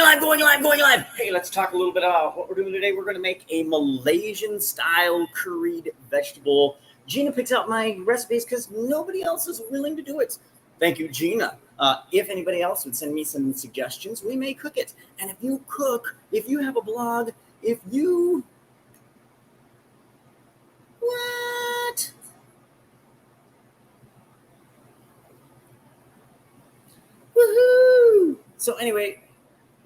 going live. Hey, let's talk a little bit about what we're doing today. We're going to make a Malaysian style curried vegetable. Gina picked out my recipes because nobody else is willing to do it. Thank you, Gina. If anybody else would send me some suggestions, we may cook it. And if you cook, if you have a blog, if you... What? Woohoo! So anyway,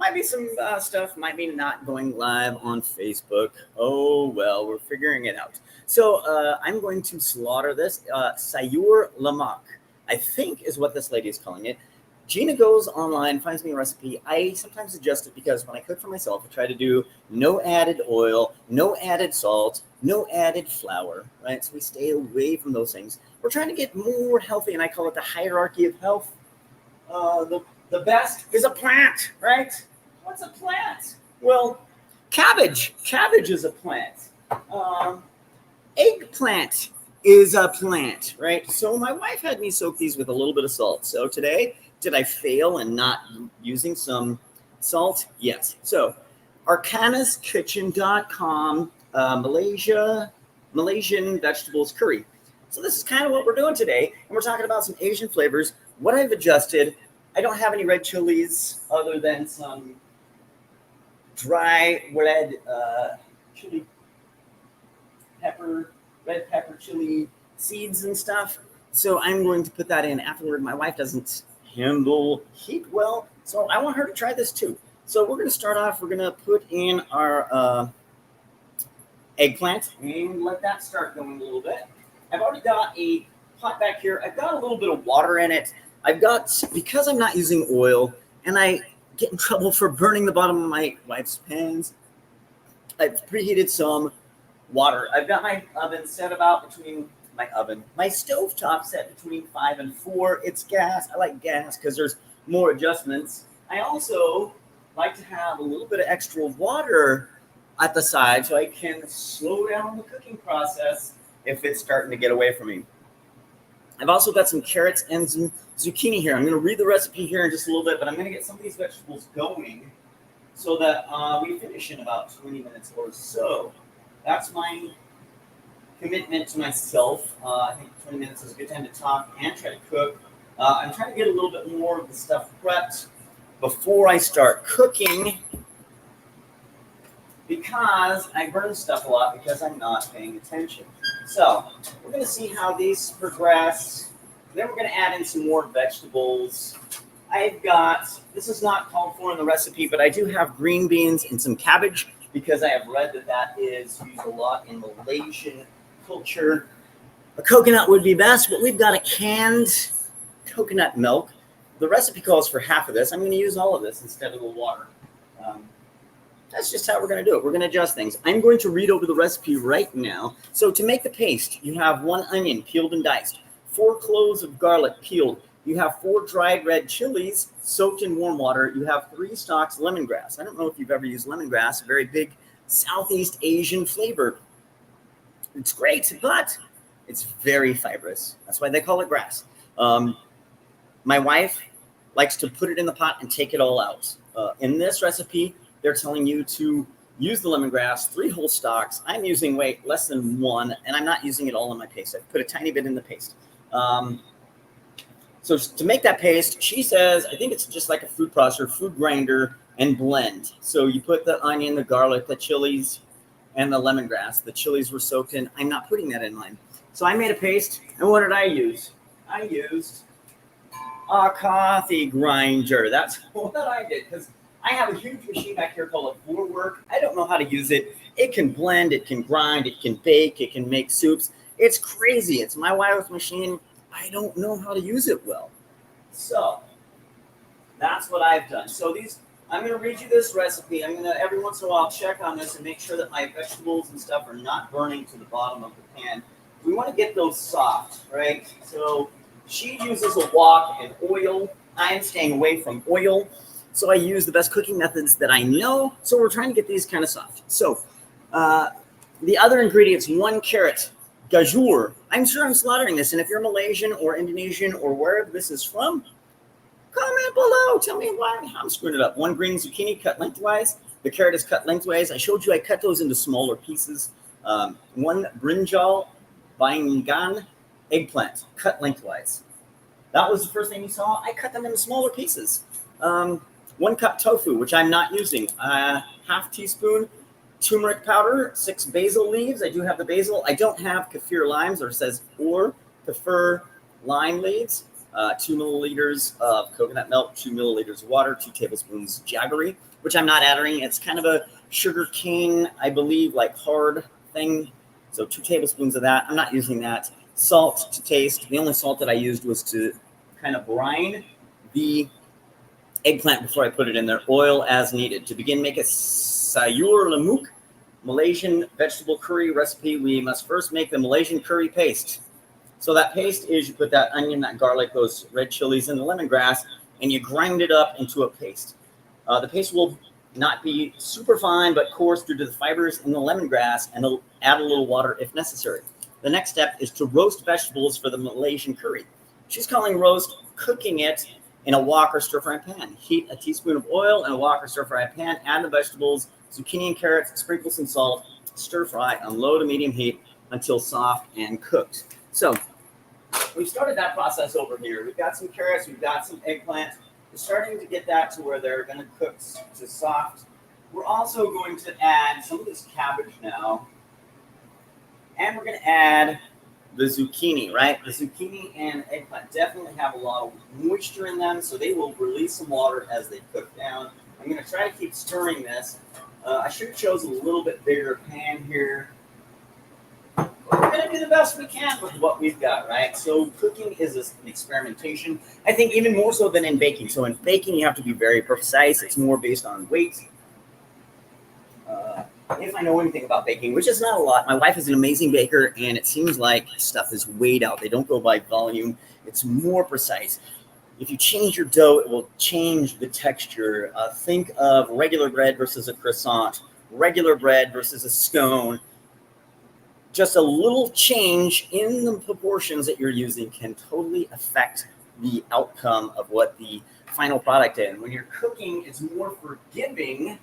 might be some stuff, might be not going live on Facebook. Oh, well, we're figuring it out. So I'm going to slaughter this. Sayur Lemak, I think is what this lady is calling it. Gina goes online, finds me a recipe. I sometimes adjust it because when I cook for myself, I try to do no added oil, no added salt, no added flour, right? So we stay away from those things. We're trying to get more healthy, and I call it the hierarchy of health. The best is a plant, right? What's a plant? Well, cabbage. Cabbage is a plant. Eggplant is a plant, right? So my wife had me soak these with a little bit of salt. So today, did I fail in not using some salt? Yes. So arcanaskitchen.com, Malaysian vegetables curry. So this is kind of what we're doing today. And we're talking about some Asian flavors. What I've adjusted, I don't have any red chilies other than some dry red chili pepper, red pepper chili seeds and stuff. So I'm going to put that in afterward. My wife doesn't handle heat well, so I want her to try this too. So we're going to start off, we're going to put in our eggplant and let that start going a little bit. I've already got a pot back here. I've got a little bit of water in it. Because I'm not using oil and I get in trouble for burning the bottom of my wife's pans, I've preheated some water. I've got my oven set about between my stovetop set between 5 and 4. It's gas. I like gas because there's more adjustments. I also like to have a little bit of extra water at the side so I can slow down the cooking process if it's starting to get away from me. I've also got some carrots and some zucchini here. I'm going to read the recipe here in just a little bit, but I'm going to get some of these vegetables going so that we finish in about 20 minutes or so. That's my commitment to myself. I think 20 minutes is a good time to talk and try to cook. I'm trying to get a little bit more of the stuff prepped before I start cooking because I burn stuff a lot because I'm not paying attention. So we're going to see how these progress. Then we're going to add in some more vegetables. This is not called for in the recipe, but I do have green beans and some cabbage because I have read that is used a lot in Malaysian culture. A coconut would be best, but we've got a canned coconut milk. The recipe calls for half of this. I'm going to use all of this instead of the water. That's just how we're going to do it. We're going to adjust things. I'm going to read over the recipe right now. So to make the paste, you have 1 onion peeled and diced, 4 cloves of garlic peeled. You have 4 dried red chilies soaked in warm water. You have 3 stalks lemongrass. I don't know if you've ever used lemongrass, a very big Southeast Asian flavor. It's great, but it's very fibrous. That's why they call it grass. My wife likes to put it in the pot and take it all out. In this recipe, they're telling you to use the lemongrass, 3 whole stalks. I'm using less than 1, and I'm not using it all in my paste. I put a tiny bit in the paste. So to make that paste, she says, I think it's just like a food processor, food grinder, and blend. So you put the onion, the garlic, the chilies, and the lemongrass. The chilies were soaked in. I'm not putting that in mine. So I made a paste, and what did I use? I used a coffee grinder. That's what I did, because I have a huge machine back here called a Work. I don't know how to use it. It can blend, it can grind, it can bake, it can make soups. It's crazy. It's my wife's machine. I don't know how to use it well. So that's what I've done. So I'm going to read you this recipe. I'm going to every once in a while check on this and make sure that my vegetables and stuff are not burning to the bottom of the pan. We want to get those soft, right? So she uses a wok and oil. I'm staying away from oil. So I use the best cooking methods that I know. So we're trying to get these kind of soft. So the other ingredients, 1 carrot, gajoor. I'm sure I'm slaughtering this. And if you're Malaysian or Indonesian or wherever this is from, Comment below. Tell me why I'm screwing it up. 1 green zucchini cut lengthwise. The carrot is cut lengthwise. I showed you I cut those into smaller pieces. 1 brinjal baingan eggplant cut lengthwise. That was the first thing you saw. I cut them into smaller pieces. 1 cup tofu, which I'm not using. Half teaspoon turmeric powder, 6 basil leaves. I do have the basil. I don't have kaffir limes, or it says or kaffir lime leaves. 2 milliliters of coconut milk, 2 milliliters of water, 2 tablespoons jaggery, which I'm not adding. It's kind of a sugar cane, I believe, like hard thing. So 2 tablespoons of that. I'm not using that. Salt to taste. The only salt that I used was to kind of brine the eggplant before I put it in there. Oil as needed. To begin, make a Sayur Lemak Malaysian vegetable curry recipe. We must first make the Malaysian curry paste. So that paste is, you put that onion, that garlic, those red chilies, and the lemongrass, and you grind it up into a paste. The paste will not be super fine, but coarse due to the fibers in the lemongrass, and it'll add a little water if necessary. The next step is to roast vegetables for the Malaysian curry. She's calling roast cooking it in a wok or stir-fry pan. Heat a teaspoon of oil in a wok or stir-fry pan, add the vegetables, zucchini and carrots, sprinkle some salt, stir-fry on low to medium heat until soft and cooked. So we've started that process over here. We've got some carrots, we've got some eggplant. We're starting to get that to where they're going to cook to soft. We're also going to add some of this cabbage now. And we're going to add the zucchini, right? The zucchini and eggplant definitely have a lot of moisture in them, so they will release some water as they cook down. I'm going to try to keep stirring this. I should have chosen a little bit bigger pan here. We're going to do the best we can with what we've got, right? So cooking is an experimentation, I think, even more so than in baking. So in baking, you have to be very precise. It's more based on weight. If I know anything about baking, which is not a lot. My wife is an amazing baker, and it seems like stuff is weighed out. They don't go by volume. It's more precise. If you change your dough, it will change the texture. Think of regular bread versus a croissant, regular bread versus a scone. Just a little change in the proportions that you're using can totally affect the outcome of what the final product is. When you're cooking, it's more forgiving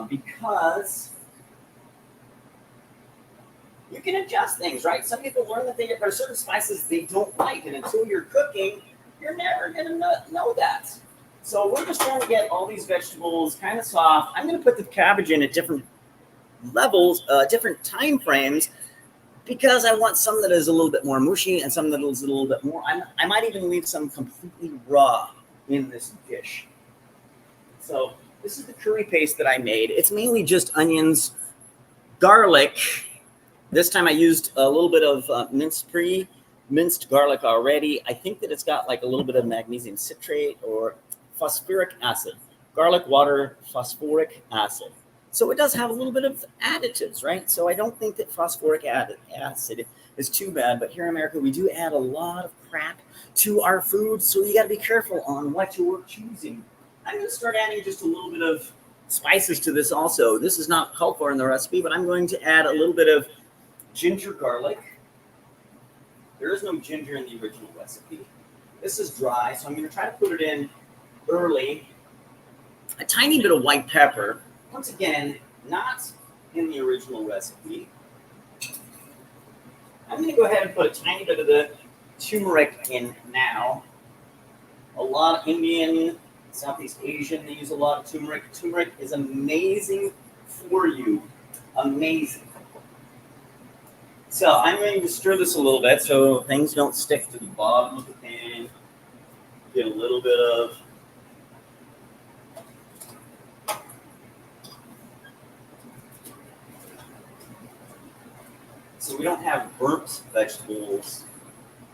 because you can adjust things, right? Some people learn that there are certain spices they don't like, and until you're cooking, you're never going to know that. So we're just trying to get all these vegetables kind of soft. I'm going to put the cabbage in at different levels, different time frames, because I want some that is a little bit more mushy and some that is a little bit more. I might even leave some completely raw in this dish. So this is the curry paste that I made. It's mainly just onions, garlic. This time I used a little bit of minced garlic already. I think that it's got like a little bit of magnesium citrate or phosphoric acid. Garlic, water, phosphoric acid. So it does have a little bit of additives, right? So I don't think that phosphoric acid is too bad. But here in America, we do add a lot of crap to our food. So you got to be careful on what you're choosing. I'm going to start adding just a little bit of spices to this also. This is not called for in the recipe, but I'm going to add a little bit of ginger garlic. There is no ginger in the original recipe. This is dry, so I'm going to try to put it in early. A tiny bit of white pepper. Once again, not in the original recipe. I'm going to go ahead and put a tiny bit of the turmeric in now. A lot of Indian, Southeast Asian, they use a lot of turmeric. Turmeric is amazing for you. Amazing. So I'm going to stir this a little bit so things don't stick to the bottom of the pan. Get a little bit of so we don't have burnt vegetables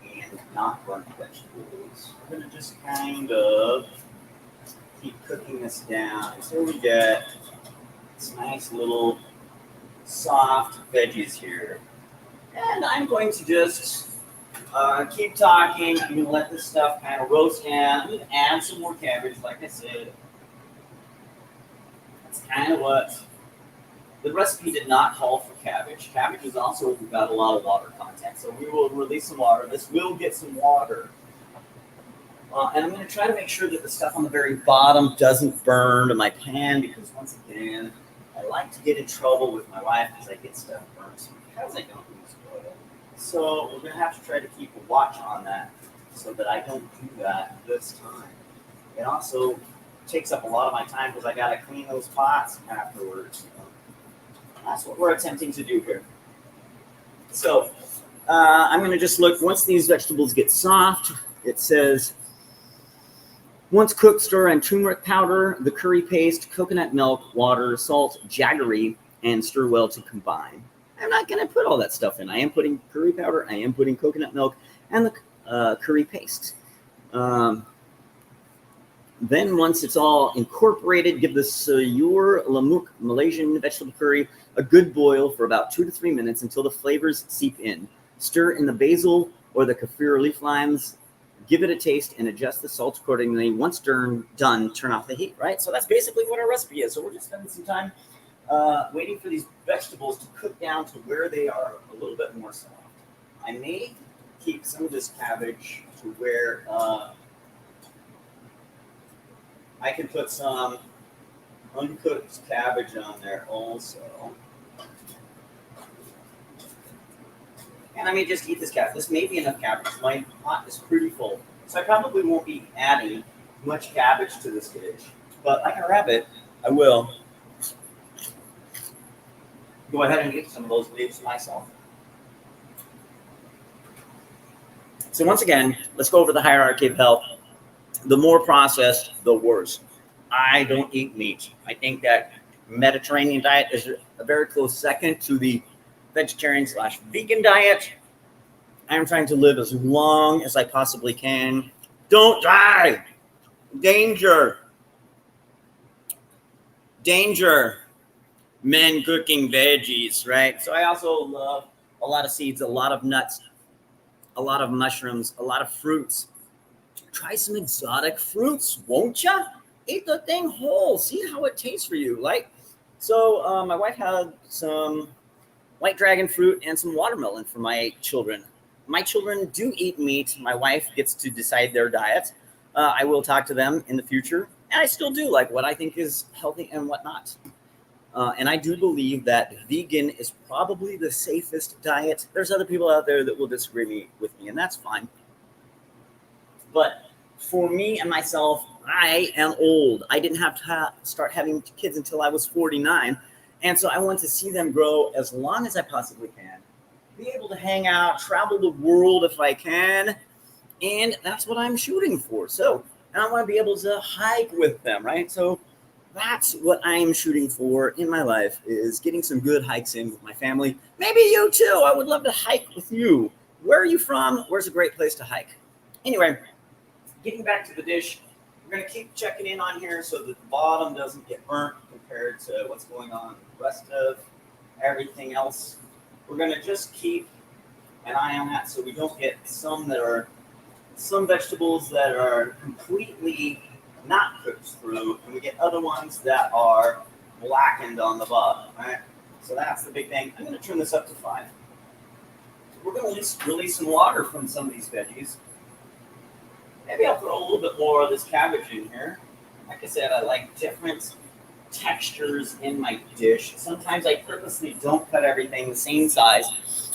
and not burnt vegetables. We're going to just kind of keep cooking this down until we get this nice little soft veggies here. And I'm going to just keep talking. I'm going to let this stuff kind of roast down. I'm going to add some more cabbage, like I said. That's kind of what the recipe did not call for cabbage. Cabbage is also got a lot of water content, so we will release some water. This will get some water. And I'm going to try to make sure that the stuff on the very bottom doesn't burn to my pan, because once again, I like to get in trouble with my wife because I get stuff burnt because I don't use oil. So we're going to have to try to keep a watch on that so that I don't do that this time. It also takes up a lot of my time because I got to clean those pots afterwards. That's what we're attempting to do here. So I'm going to just look, once these vegetables get soft, it says, once cooked, stir in turmeric powder, the curry paste, coconut milk, water, salt, jaggery, and stir well to combine. I'm not going to put all that stuff in. I am putting curry powder, I am putting coconut milk, and the curry paste. Then once it's all incorporated, give the Sayur Lemak Malaysian vegetable curry a good boil for about 2 to 3 minutes until the flavors seep in. Stir in the basil or the kaffir leaf limes. Give it a taste and adjust the salt accordingly. Once done, turn off the heat, right? So that's basically what our recipe is. So we're just spending some time waiting for these vegetables to cook down to where they are a little bit more soft. I may keep some of this cabbage to where I can put some uncooked cabbage on there also. And I may just eat this cabbage. This may be enough cabbage. My pot is pretty full, so I probably won't be adding much cabbage to this dish. But like a rabbit, I will go ahead and eat some of those leaves myself. So once again, let's go over the hierarchy of health. The more processed, the worse. I don't eat meat. I think that Mediterranean diet is a very close second to the vegetarian/vegan diet. I am trying to live as long as I possibly can. Don't die. Danger. Danger. Men cooking veggies, right? So I also love a lot of seeds, a lot of nuts, a lot of mushrooms, a lot of fruits. Try some exotic fruits, won't ya? Eat the thing whole. See how it tastes for you. So my wife had some white dragon fruit and some watermelon for my children. My children do eat meat. My wife gets to decide their diet. I will talk to them in the future, and I still do like what I think is healthy and what not. And I do believe that vegan is probably the safest diet. There's other people out there that will disagree with me, and that's fine. But for me and myself, I am old. I didn't have to start having kids until I was 49. And so I want to see them grow as long as I possibly can. Be able to hang out, travel the world if I can. And that's what I'm shooting for. So, and I want to be able to hike with them, right? So that's what I'm shooting for in my life, is getting some good hikes in with my family. Maybe you too. I would love to hike with you. Where are you from? Where's a great place to hike? Anyway, getting back to the dish, we're going to keep checking in on here so that the bottom doesn't get burnt compared to what's going on with the rest of everything else. We're going to just keep an eye on that so we don't get some vegetables that are completely not cooked through, and we get other ones that are blackened on the bottom, right? So that's the big thing. I'm going to turn this up to 5. We're going to release some water from some of these veggies. Maybe I'll throw a little bit more of this cabbage in here. Like I said, I like different textures in my dish. Sometimes I purposely don't cut everything the same size.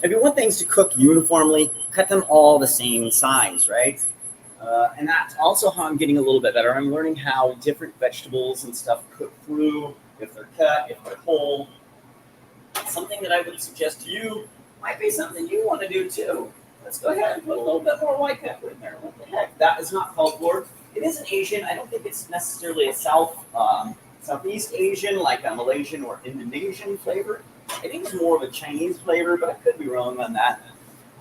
If you want things to cook uniformly, cut them all the same size, right? And that's also how I'm getting a little bit better. I'm learning how different vegetables and stuff cook through, if they're cut, if they're whole. Something that I would suggest to you might be something you want to do too. Let's go ahead and put a little bit more white pepper in there. What the heck? That is not called for. It is an Asian. I don't think it's necessarily a Southeast Asian, like a Malaysian or Indonesian flavor. I think it's more of a Chinese flavor, but I could be wrong on that.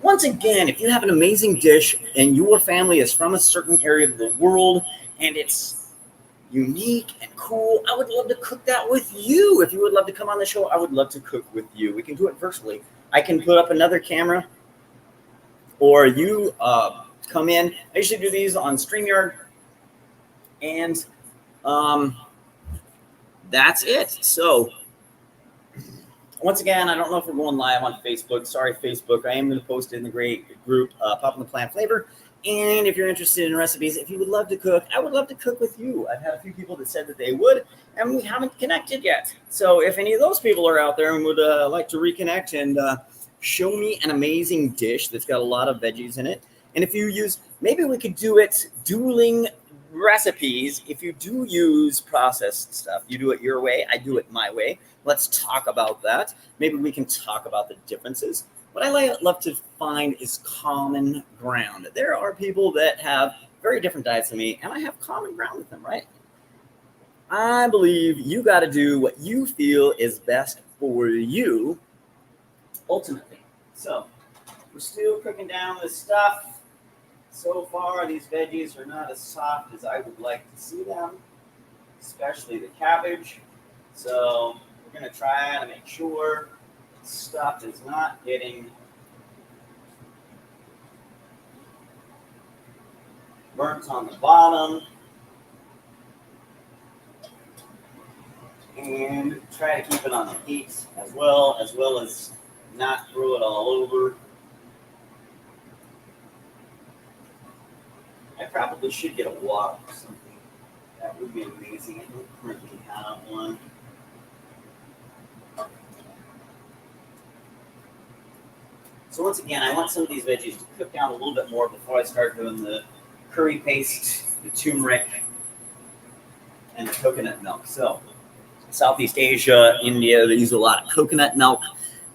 Once again, if you have an amazing dish and your family is from a certain area of the world and it's unique and cool, I would love to cook that with you. If you would love to come on the show, I would love to cook with you. We can do it virtually. I can put up another camera, or you come in. I usually do these on StreamYard, and that's it. So once again, I don't know if we're going live on Facebook. Sorry, Facebook. I am going to post it in the great group, Pop in the Plant Flavor. And if you're interested in recipes, if you would love to cook, I would love to cook with you. I've had a few people that said that they would, and we haven't connected yet. So if any of those people are out there and would like to reconnect and show me an amazing dish that's got a lot of veggies in it, and if you use, maybe we could do it dueling recipes. If you do use processed stuff, you do it your way, I do it my way. Let's talk about that. Maybe we can talk about the differences. What I love to find is common ground. There are people that have very different diets than me, and I have common ground with them, right? I believe you got to do what you feel is best for you, ultimately. So we're still cooking down this stuff. So far, these veggies are not as soft as I would like to see them, especially the cabbage. So we're going to try to make sure stuff is not getting burnt on the bottom, and try to keep it on the heat as well as not throw it all over. I probably should get a wok or something. That would be amazing. I don't currently have one. So once again, I want some of these veggies to cook down a little bit more before I start doing the curry paste, the turmeric, and the coconut milk. So Southeast Asia, India, they use a lot of coconut milk.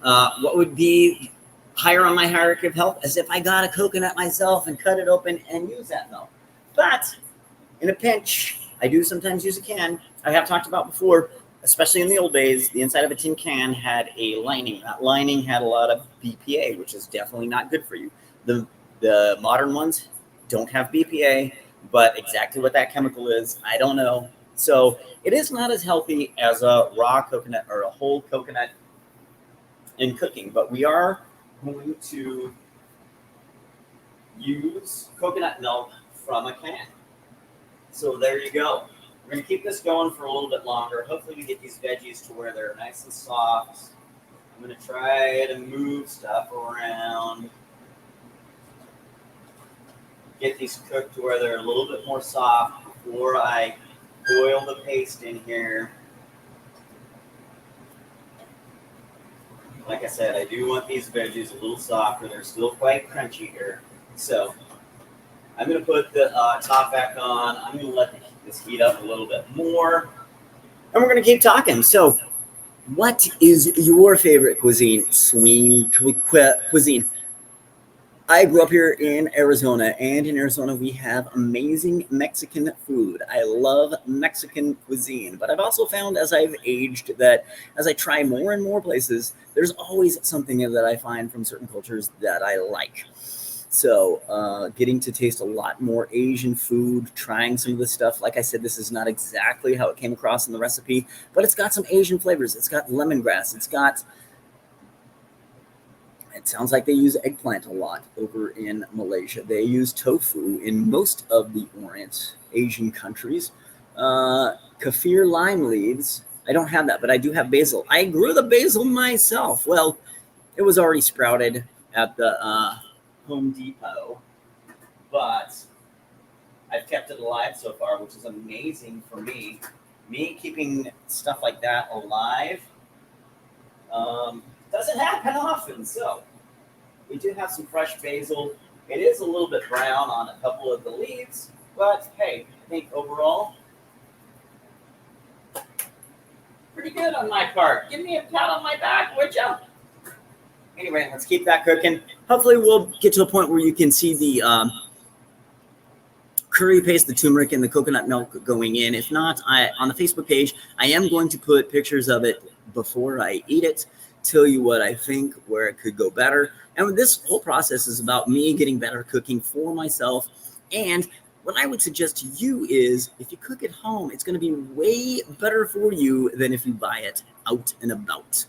What would be higher on my hierarchy of health as if I got a coconut myself and cut it open and use that milk. But in a pinch, I do sometimes use a can. I have talked about before, especially in the old days, the inside of a tin can had a lining. That lining had a lot of BPA, which is definitely not good for you. The modern ones don't have BPA, but exactly what that chemical is, I don't know. So it is not as healthy as a raw coconut or a whole coconut in cooking, but we are going to use coconut milk from a can. So there you go. We're going to keep this going for a little bit longer. Hopefully we get these veggies to where they're nice and soft. I'm going to try to move stuff around. Get these cooked to where they're a little bit more soft before I boil the paste in here. Like I said, I do want these veggies a little softer. They're still quite crunchy here. So I'm going to put the top back on. I'm going to let this heat up a little bit more. And we're going to keep talking. So what is your favorite cuisine? Sweet cuisine. I grew up here in Arizona, and in Arizona we have amazing Mexican food. I love Mexican cuisine, but I've also found as I've aged that as I try more and more places, there's always something that I find from certain cultures that I like. So getting to taste a lot more Asian food, trying some of the stuff. Like I said, this is not exactly how it came across in the recipe, but it's got some Asian flavors. It's got lemongrass. It sounds like they use eggplant a lot over in Malaysia. They use tofu in most of the Orient Asian countries. Kaffir lime leaves. I don't have that, but I do have basil. I grew the basil myself. Well, it was already sprouted at the Home Depot, but I've kept it alive so far, which is amazing for me. Me keeping stuff like that alive doesn't happen often. So we do have some fresh basil. It is a little bit brown on a couple of the leaves, but hey, I think overall, pretty good on my part. Give me a pat on my back, would you? Anyway, let's keep that cooking. Hopefully we'll get to a point where you can see the curry paste, the turmeric, and the coconut milk going in. If not, on the Facebook page, I am going to put pictures of it before I eat it, tell you what I think, where it could go better. And this whole process is about me getting better cooking for myself. And what I would suggest to you is if you cook at home, it's going to be way better for you than if you buy it out and about.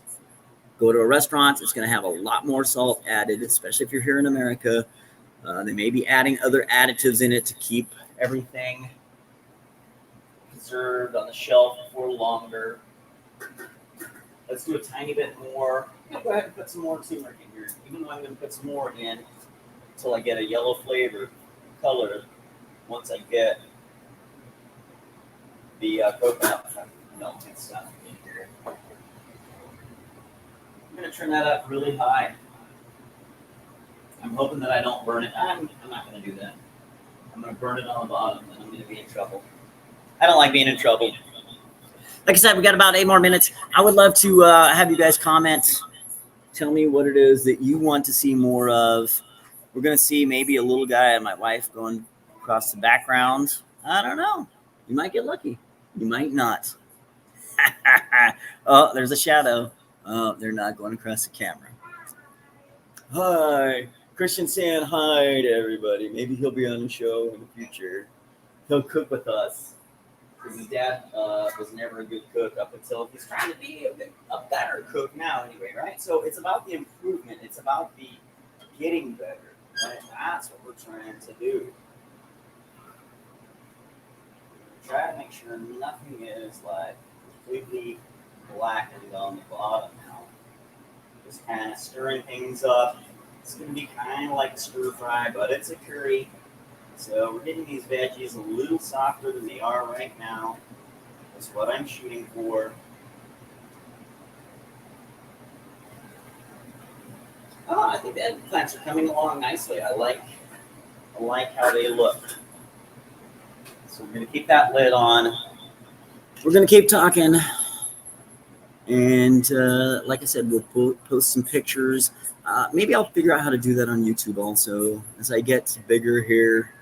Go to a restaurant, it's going to have a lot more salt added, especially if you're here in America. They may be adding other additives in it to keep everything preserved on the shelf for longer. Let's do a tiny bit more. I'm going to go ahead and put some more turmeric in here, even though I'm going to put some more in until I get a yellow flavor. color once I get the coconut milk and stuff in here. I'm going to turn that up really high. I'm hoping that I don't burn it. I'm not going to do that. I'm going to burn it on the bottom, and I'm going to be in trouble. I don't like being in trouble. Like I said, we got about 8 more minutes. I would love to have you guys comment. Tell me what it is that you want to see more of. We're going to see maybe a little guy and my wife going across the background. I don't know. You might get lucky. You might not. Oh, there's a shadow. Oh, they're not going across the camera. Hi. Christian saying hi to everybody. Maybe he'll be on the show in the future. He'll cook with us. Because his dad was never a good cook up until he's trying to be a better cook now anyway, right? So it's about the improvement. It's about the getting better. Right? That's what we're trying to do. Try to make sure nothing is like completely blackened on the bottom now. Just kind of stirring things up. It's going to be kind of like a stir fry, but it's a curry. So we're getting these veggies a little softer than they are right now. That's what I'm shooting for. Oh, I think the eggplants are coming along nicely. I like how they look. So we're going to keep that lid on. We're going to keep talking. And like I said, we'll post some pictures. Maybe I'll figure out how to do that on YouTube also as I get bigger here.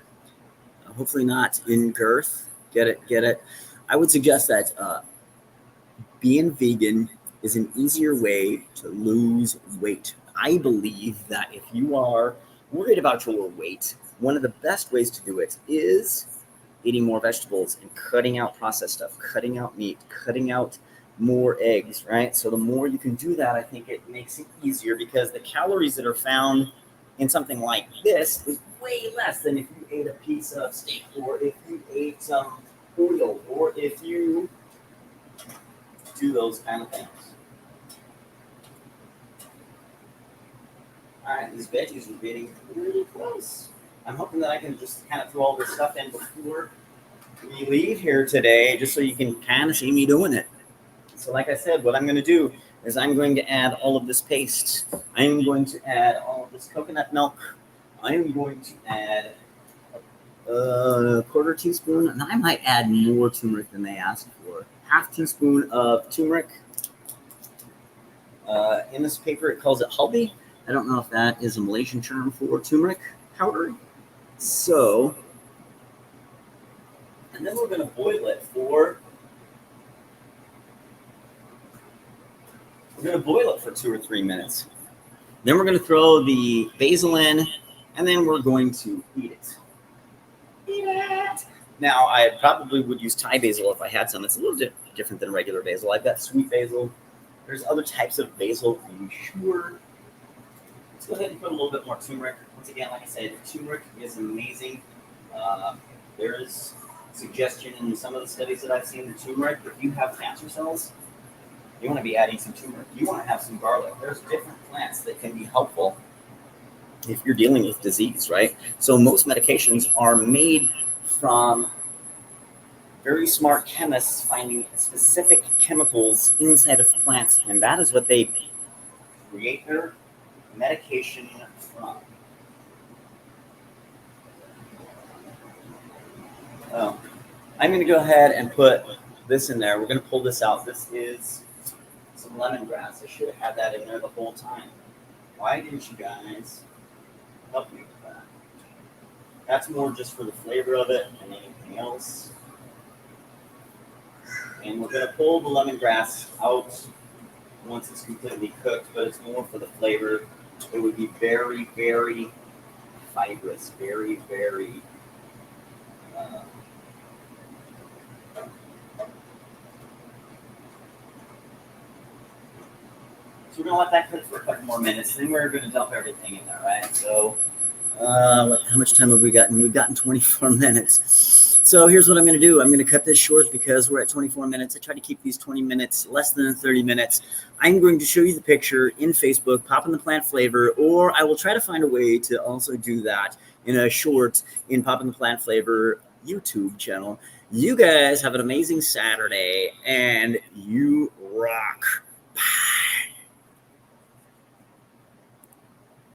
Hopefully not in girth. Get it. I would suggest that being vegan is an easier way to lose weight. I believe that if you are worried about your weight, one of the best ways to do it is eating more vegetables and cutting out processed stuff, cutting out meat, cutting out more eggs, right? So the more you can do that, I think it makes it easier because the calories that are found in something like this is way less than if you ate a piece of steak or if you ate some oil or if you do those kind of things. All right, these veggies are getting really close. I'm hoping that I can just kind of throw all this stuff in before we leave here today, just so you can kind of see me doing it. So like I said, what I'm going to do is I'm going to add all of this paste. I'm going to add all of this coconut milk. I'm going to add a quarter teaspoon, and I might add more turmeric than they asked for. Half teaspoon of turmeric. In this paper, it calls it haldi. I don't know if that is a Malaysian term for turmeric powder. So, and then we're going to boil it for 2 or 3 minutes. Then we're going to throw the basil in, and then we're going to eat it. Eat it! Now, I probably would use Thai basil if I had some. It's a little different than regular basil. I've got sweet basil. There's other types of basil, I'm sure. Let's go ahead and put a little bit more turmeric. Once again, like I said, turmeric is amazing. There is suggestion in some of the studies that I've seen that turmeric, if you have cancer cells, you want to be adding some turmeric. You want to have some garlic. There's different plants that can be helpful if you're dealing with disease, right? So most medications are made from very smart chemists finding specific chemicals inside of plants, and that is what they create their medication from. Oh, I'm going to go ahead and put this in there. We're going to pull this out. This is some lemongrass. I should have had that in there the whole time. Why didn't you guys help me with that? That's more just for the flavor of it than anything else. And we're going to pull the lemongrass out once it's completely cooked, but it's more for the flavor. It would be very, very fibrous, very, very so we're going to let that cook for a couple more minutes, then we're going to dump everything in there, right? So how much time have we gotten? We've gotten 24 minutes. So here's what I'm going to do. I'm going to cut this short because we're at 24 minutes. I try to keep these 20 minutes less than 30 minutes. I'm going to show you the picture in Facebook, pop in the plant flavor, or I will try to find a way to also do that in a short in Poppin' the Plant Flavor YouTube channel. You guys have an amazing Saturday, and